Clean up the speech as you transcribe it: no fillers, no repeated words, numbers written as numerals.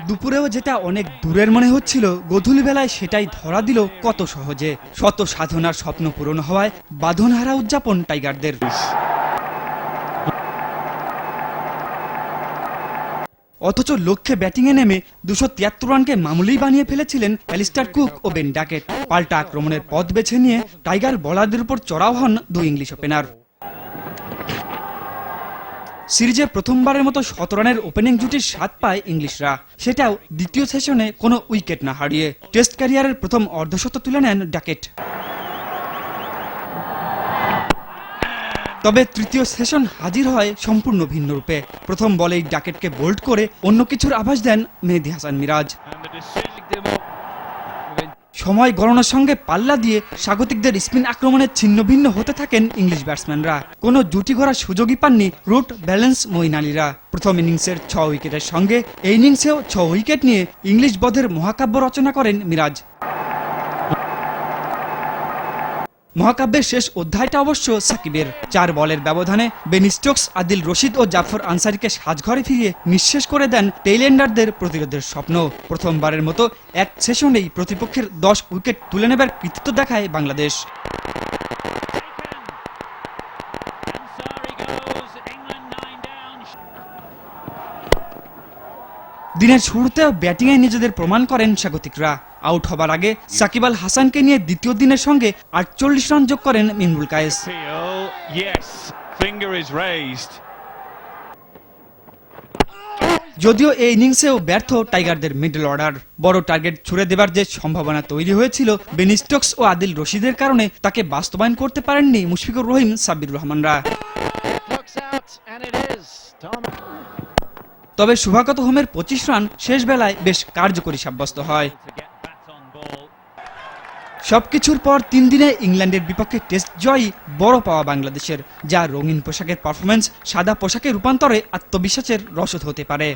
দুপুরেও যেটা অনেক দূরের মনে হচ্ছিল, গোধূলি বেলায় সেটাই ধরা দিল কত সহজে। শত সাধনার স্বপ্ন পূরণ হওয়ায় বাঁধনহারা উদযাপন টাইগারদের। অথচ লক্ষ্যে ব্যাটিংয়ে নেমে 273 রানকে মামুলি বানিয়ে ফেলেছিলেন অ্যালিস্টার কুক ও বেন ডাকেট। পাল্টা আক্রমণের পথ বেছে নিয়ে টাইগার বোলারদের উপর চড়াও হন দুই ইংলিশ ওপেনার। সিরিজে প্রথমবারের মতো 17 রানের ওপেনিং জুটির স্বাদ পায় ইংলিশরা, সেটাও দ্বিতীয় সেশনে কোনো উইকেট না হারিয়ে। টেস্ট ক্যারিয়ারের প্রথম অর্ধশত তুলে নেন ডাকেট। তবে তৃতীয় সেশন হাজির হয় সম্পূর্ণ ভিন্ন রূপে। প্রথম বলেই ডাকেটকে বোল্ড করে অন্য কিছুর আভাস দেন মেহেদী হাসান মিরাজ। সময় গণনার সঙ্গে পাল্লা দিয়ে স্বাগতিকদের স্পিন আক্রমণে ছিন্ন ভিন্ন হতে থাকেন ইংলিশ ব্যাটসম্যানরা। কোনো জুটি গড়ার সুযোগই পাননি রুট ব্যালেন্স মঈন আলীরা। প্রথম ইনিংসের 6 উইকেটের সঙ্গে এই ইনিংসেও 6 উইকেট নিয়ে ইংলিশ বধের মহাকাব্য রচনা করেন মিরাজ। মহাকাব্যের শেষ অধ্যায়টা অবশ্য সাকিবের। 4 বলের ব্যবধানে বেন স্টোকস, আদিল রশিদ ও জাফর আনসারীকে সাজঘরে ফিরিয়ে নিঃশেষ করে দেন টেইলেন্ডারদের প্রতিরোধের স্বপ্ন। প্রথমবারের মতো এক সেশনেই প্রতিপক্ষের 10 উইকেট তুলে নেবার কৃতিত্ব দেখায় বাংলাদেশ। দিনের শুরুতেও ব্যাটিংয়ে নিজেদের প্রমাণ করেন স্বাগতিকরা। আউট হবার আগে সাকিব আল হাসানকে নিয়ে দ্বিতীয় দিনের সঙ্গে 48 রান যোগ করেন ইমরুল কায়েস। যদিও এই ইনিংসেও ব্যর্থ টাইগারদের মিডল অর্ডার। বড় টার্গেট ছুড়ে দেবার যে সম্ভাবনা তৈরি হয়েছিল বেন স্টোকস ও আদিল রশিদের কারণে, তাকে বাস্তবায়ন করতে পারেননি মুশফিকুর রহিম, সাব্বির রহমানরা। তবে শুভাগত হোমের 25 রান শেষ বেলায় বেশ কার্যকরী সাব্যস্ত হয়। সবকিছুর পর 3 দিনে ইংল্যান্ডের বিপক্ষে টেস্ট জয়ই বড় পাওয়া বাংলাদেশের, যা রঙিন পোশাকের পারফরমেন্স সাদা পোশাকে রূপান্তরে আত্মবিশ্বাসের রসদ হতে পারে।